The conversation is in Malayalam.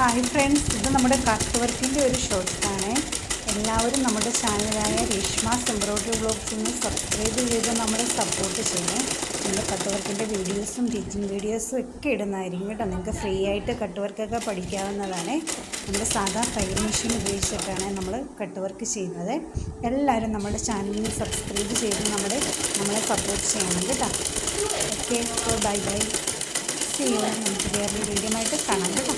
ഹായ് ഫ്രണ്ട്സ്, ഇത് നമ്മുടെ കട്ട് വർക്കിൻ്റെ ഒരു ഷോർട്സാണ്. എല്ലാവരും നമ്മുടെ ചാനലായ രേഷ്മാസ് എംബ്രോയ്ഡറി വ്ളോഗ്സിന് സബ്സ്ക്രൈബ് ചെയ്ത് നമ്മളെ സപ്പോർട്ട് ചെയ്യണം. നമ്മുടെ കട്ട് വർക്കിൻ്റെ വീഡിയോസും ടീച്ചിങ് വീഡിയോസും ഒക്കെ ഇടുന്നതായിരിക്കും കേട്ടോ. നിങ്ങൾക്ക് ഫ്രീ ആയിട്ട് കട്ട് വർക്കൊക്കെ പഠിക്കാവുന്നതാണ്. നമ്മുടെ സാധാ തയ്യൽ മെഷീൻ ഉപയോഗിച്ചിട്ടാണ് നമ്മൾ കട്ട് വർക്ക് ചെയ്യുന്നത്. എല്ലാവരും നമ്മുടെ ചാനലിന് സബ്സ്ക്രൈബ് ചെയ്ത് നമ്മളെ സപ്പോർട്ട് ചെയ്യണം കേട്ടോ. Okay, bye bye, see you. നമുക്ക് വേറൊരു വീഡിയോ ആയിട്ട് കാണാം കേട്ടോ.